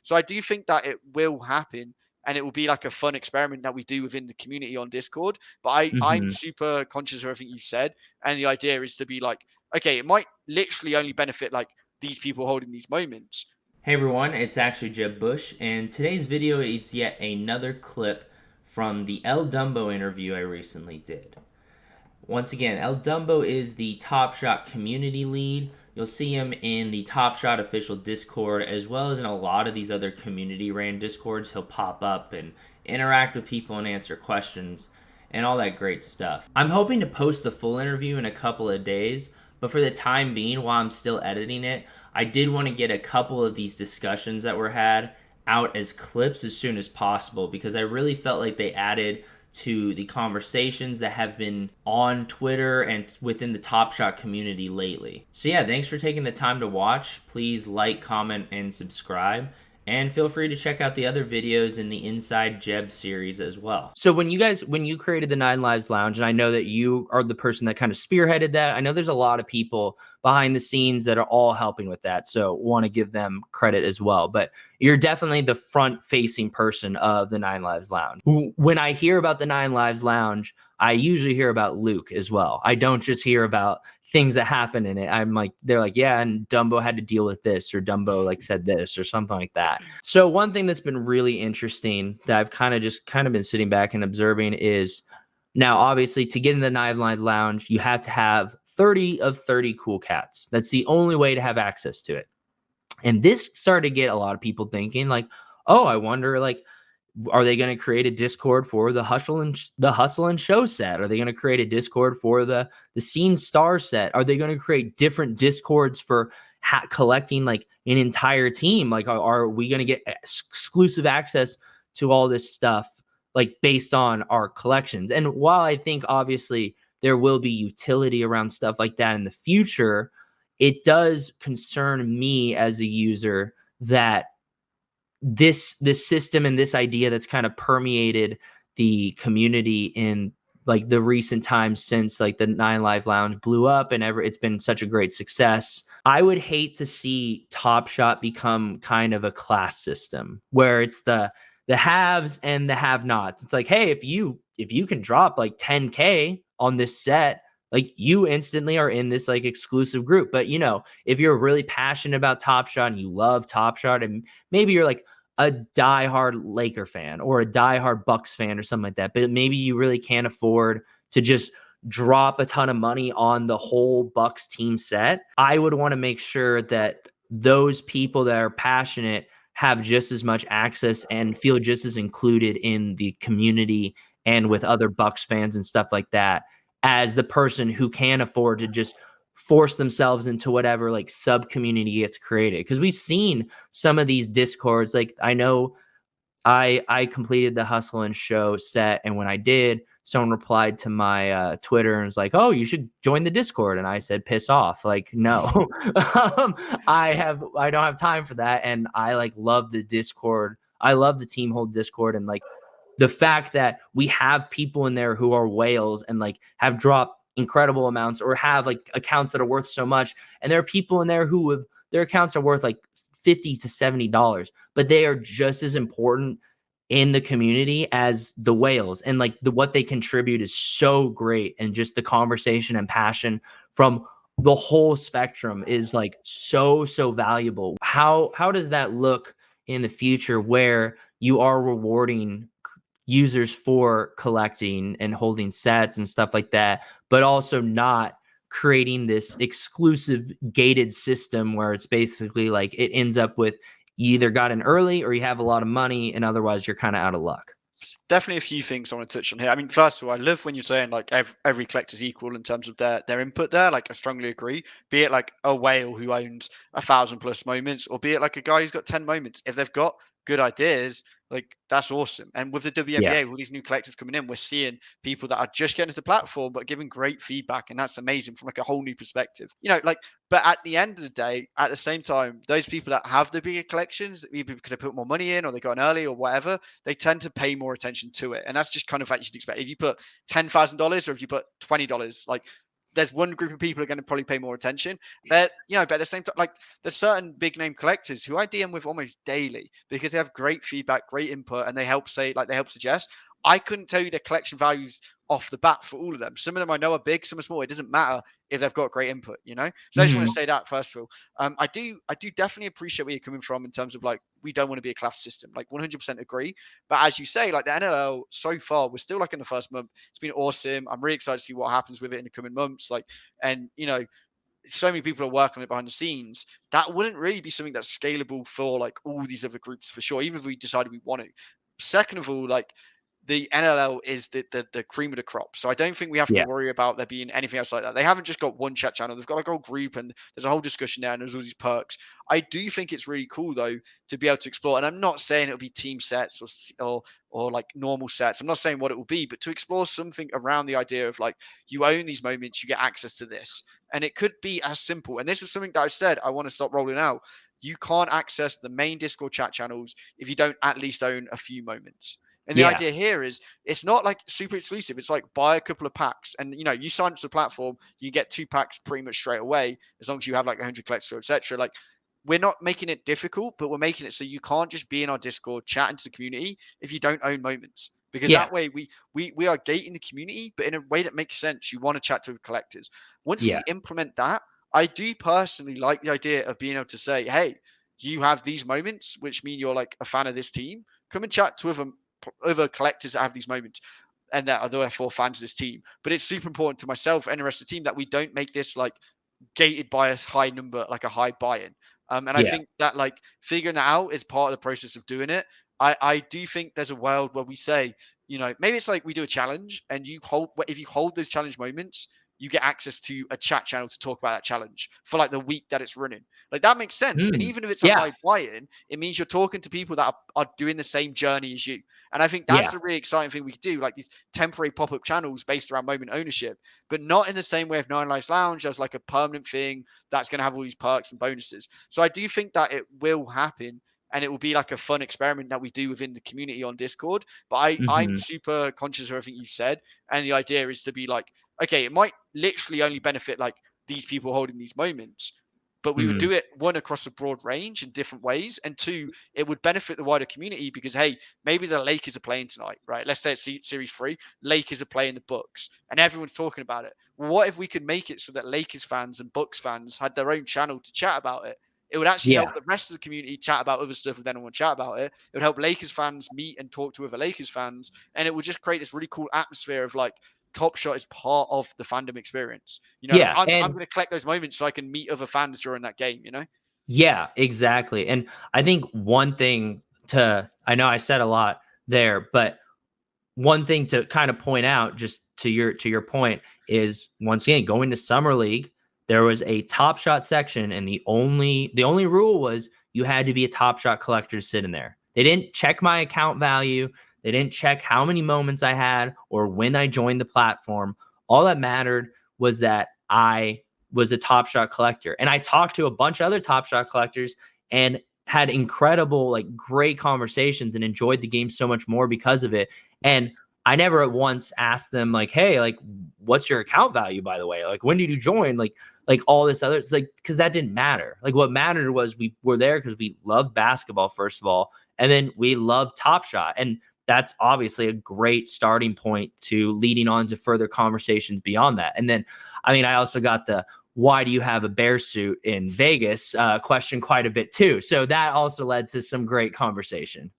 So I do think that it will happen, and it will be like a fun experiment that we do within the community on Discord. But I'm Hmm. super conscious of everything you've said, and the idea is to be like, okay, it might literally only benefit like these people holding these moments. Hey everyone, it's ActuallyJebBush, and today's video is yet another clip from the El Dumbo interview I recently did. Once again, El Dumbo is the Top Shot community lead. You'll see him in the Top Shot official Discord, as well as in a lot of these other community ran Discords. He'll pop up and interact with people and answer questions and all that great stuff. I'm hoping to post the full interview in a couple of days, but for the time being, while I'm still editing it, I did want to get a couple of these discussions that were had out as clips as soon as possible, because I really felt like they added to the conversations that have been on Twitter and within the Top Shot community lately. So yeah, thanks for taking the time to watch. Please like, comment, and subscribe. And feel free to check out the other videos in the Inside Jeb series as well. So when you created the Nine Lives Lounge, and I know that you are the person that kind of spearheaded that, I know there's a lot of people behind the scenes that are all helping with that. So want to give them credit as well. But you're definitely the front facing person of the Nine Lives Lounge. When I hear about the Nine Lives Lounge, I usually hear about Luke as well. I don't just hear about things that happen in it. I'm like, they're like, yeah, and Dumbo had to deal with this, or Dumbo like said this, or something like that. So one thing that's been really interesting that I've kind of been sitting back and observing is, now obviously to get in the Nine Lives Lounge, you have to have 30 of 30 cool cats. That's the only way to have access to it. And this started to get a lot of people thinking like, oh, I wonder, like, are they going to create a Discord for the Hustle and Show set? Are they going to create a Discord for the Scene Star set? Are they going to create different Discords for collecting like an entire team? Like, are we going to get exclusive access to all this stuff, like based on our collections? And while I think obviously there will be utility around stuff like that in the future, it does concern me as a user that this system and this idea that's kind of permeated the community in like the recent times since like the Nine Live Lounge blew up and it's been such a great success. I would hate to see Top Shot become kind of a class system where it's the haves and the have-nots. It's like, hey, if you can drop like 10K on this set, like you instantly are in this like exclusive group. But you know, if you're really passionate about Top Shot and you love Top Shot, and maybe you're like a diehard Laker fan or a diehard Bucks fan or something like that, but maybe you really can't afford to just drop a ton of money on the whole Bucks team set, I would want to make sure that those people that are passionate have just as much access and feel just as included in the community and with other Bucks fans and stuff like that as the person who can afford to just force themselves into whatever like sub community gets created. Because we've seen some of these Discords. Like I know I completed the Hustle and Show set, and when I did, someone replied to my Twitter and was like, "Oh, you should join the Discord." And I said, "Piss off!" Like, no, I don't have time for that. And I like love the Discord. I love the Team Hold Discord, and like the fact that we have people in there who are whales and like have dropped incredible amounts or have like accounts that are worth so much, and there are people in there who have their accounts are worth like $50 to $70, but they are just as important in the community as the whales. And like what they contribute is so great. And just the conversation and passion from the whole spectrum is like so valuable. How does that look in the future where you are rewarding users for collecting and holding sets and stuff like that, but also not creating this exclusive gated system where it's basically like it ends up with you either got in early or you have a lot of money, and otherwise you're kind of out of luck? Definitely a few things I want to touch on here. I mean, first of all, I love when you're saying like every collector's equal in terms of their input there. Like, I strongly agree. Be it like a whale who owns 1,000+ moments, or be it like a guy who's got 10 moments. If they've got good ideas, like that's awesome. And with the Yeah. WNBA, with all these new collectors coming in, we're seeing people that are just getting to the platform but giving great feedback, and that's amazing from like a whole new perspective. You know, like, but at the end of the day, at the same time, those people that have the bigger collections, either because they put more money in or they got in early or whatever, they tend to pay more attention to it. And that's just kind of what you'd expect. If you put $10,000 or if you put $20, like there's one group of people who are going to probably pay more attention. But at the same time, like there's certain big name collectors who I DM with almost daily because they have great feedback, great input, and they help suggest. I couldn't tell you the collection values off the bat for all of them. Some of them I know are big, some are small. It doesn't matter if they've got great input. So I just want to Hmm. say that first of all. I do definitely appreciate where you're coming from in terms of like we don't want to be a class system. Like 100% agree. But as you say, like the NLL so far, we're still like in the first month. It's been awesome. I'm really excited to see what happens with it in the coming months. Like, and so many people are working on it behind the scenes. That wouldn't really be something that's scalable for like all these other groups for sure, even if we decided we want to. Second of all, like the NLL is the cream of the crop. So I don't think we have to Yeah. worry about there being anything else like that. They haven't just got one chat channel. They've got like a whole group and there's a whole discussion there and there's all these perks. I do think it's really cool though to be able to explore. And I'm not saying it'll be team sets or like normal sets. I'm not saying what it will be, but to explore something around the idea of like you own these moments, you get access to this. And it could be as simple. And this is something that I said I want to stop rolling out. You can't access the main Discord chat channels if you don't at least own a few moments. And the Yeah. idea here is it's not like super exclusive. It's like buy a couple of packs and you sign up to the platform, you get 2 packs pretty much straight away, as long as you have like 100 collectors, etc. Like we're not making it difficult, but we're making it so you can't just be in our Discord chatting to the community if you don't own moments. Because Yeah. that way we are gating the community, but in a way that makes sense. You want to chat to collectors. Once we Yeah. implement that, I do personally like the idea of being able to say, hey, you have these moments, which mean you're like a fan of this team. Come and chat to other collectors that have these moments and that are therefore fans of this team. But it's super important to myself and the rest of the team that we don't make this like gated by a high number, like a high buy-in. And I Yeah. think that like figuring that out is part of the process of doing it. I do think there's a world where we say, maybe it's like we do a challenge and if you hold those challenge moments, you get access to a chat channel to talk about that challenge for like the week that it's running. Like that makes sense. And Mm. even if it's a Yeah. high buy-in, it means you're talking to people that are doing the same journey as you. And I think that's Yeah. the really exciting thing we could do, like these temporary pop-up channels based around moment ownership, but not in the same way of Nine Lives Lounge as like a permanent thing that's going to have all these perks and bonuses. So I do think that it will happen and it will be like a fun experiment that we do within the community on Discord. But I'm Hmm. super conscious of everything you've said. And the idea is to be like, okay, it might literally only benefit like these people holding these moments. But we would Hmm. do it one across a broad range in different ways, and two, it would benefit the wider community because hey, maybe the Lakers are playing tonight, right? Let's say it's Series 3, Lakers are playing the Bucks, and everyone's talking about it. Well, what if we could make it so that Lakers fans and Bucks fans had their own channel to chat about it? It would actually Yeah. help the rest of the community chat about other stuff if they don't want to chat about it. It would help Lakers fans meet and talk to other Lakers fans, and it would just create this really cool atmosphere of like Top Shot is part of the fandom experience. Like Yeah. I'm And going to collect those moments so I can meet other fans during that game. yeah, exactly. And I think one thing I know I said a lot there, but one thing to kind of point out just to your point is once again going to summer league, there was a top shot section and the only rule was you had to be a top shot collector to sit in there. They didn't check my account value, they didn't check how many moments I had or when I joined the platform. All that mattered was that I was a top shot collector, and I talked to a bunch of other top shot collectors and had incredible, like, great conversations and enjoyed the game so much more because of it. And I never at once asked them like, "Hey, like, what's your account value, by the way? Like, when did you join?" Like all this other, it's like, because that didn't matter. Like, what mattered was we were there because we loved basketball, first of all, and then we loved Top Shot, and that's obviously a great starting point to leading on to further conversations beyond that. And then, I mean, I also got the why do you have a bear suit in Vegas question quite a bit too. So that also led to some great conversation.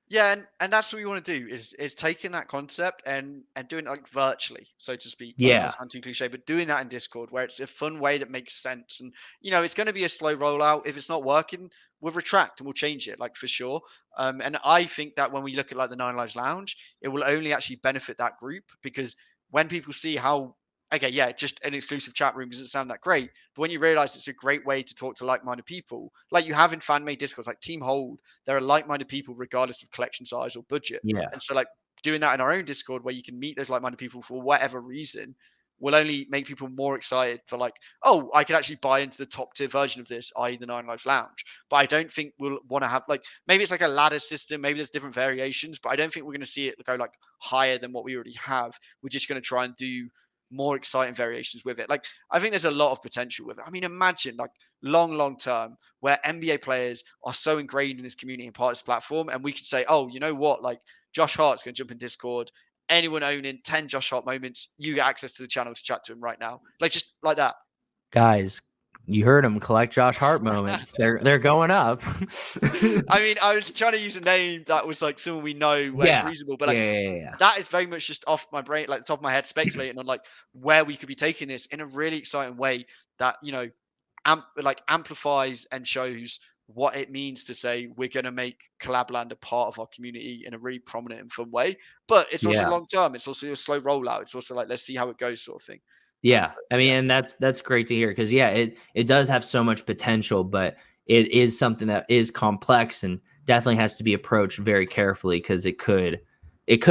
Yeah, and that's what we want to do is taking that concept and doing it like virtually, so to speak. I don't want Yeah. to sound too cliche, but doing that in Discord where it's a fun way that makes sense. And it's going to be a slow rollout. If it's not working, we'll retract and we'll change it, like for sure. And I think that when we look at like the Nine Lives Lounge, it will only actually benefit that group because when people see how okay, yeah, just an exclusive chat room doesn't sound that great. But when you realize it's a great way to talk to like-minded people, like you have in fan-made discords, like Team Hold, there are like-minded people regardless of collection size or budget. Yeah. And so like doing that in our own Discord where you can meet those like-minded people for whatever reason will only make people more excited for like, oh, I could actually buy into the top tier version of this, i.e. the Nine Lives Lounge. But I don't think we'll want to have like maybe it's like a ladder system, maybe there's different variations, but I don't think we're going to see it go like higher than what we already have. We're just going to try and do more exciting variations with it. Like, I think there's a lot of potential with it. I mean, imagine like long term where NBA players are so ingrained in this community and part of this platform, and we could say, oh, you know what, like Josh Hart's going to jump in Discord. Anyone owning 10 Josh Hart moments, you get access to the channel to chat to him right now. Like, just like that. Guys, you heard him. Collect Josh Hart moments. They're going up. I mean, I was trying to use a name that was like someone we know where it's Yeah. reasonable, but like Yeah. that is very much just off my brain, like the top of my head, speculating on like where we could be taking this in a really exciting way that amplifies and shows what it means to say we're going to make Collabland a part of our community in a really prominent and fun way. But it's also Yeah. long term. It's also a slow rollout. It's also like let's see how it goes, sort of thing. Yeah, I mean, Yeah, and that's great to hear because yeah, it does have so much potential, but it is something that is complex and definitely has to be approached very carefully because it could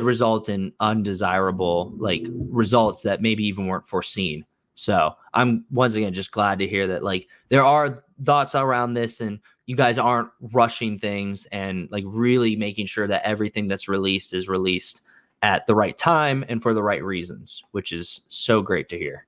result in undesirable like results that maybe even weren't foreseen. So I'm once again just glad to hear that like there are thoughts around this and you guys aren't rushing things and like really making sure that everything that's released is released at the right time and for the right reasons, which is so great to hear.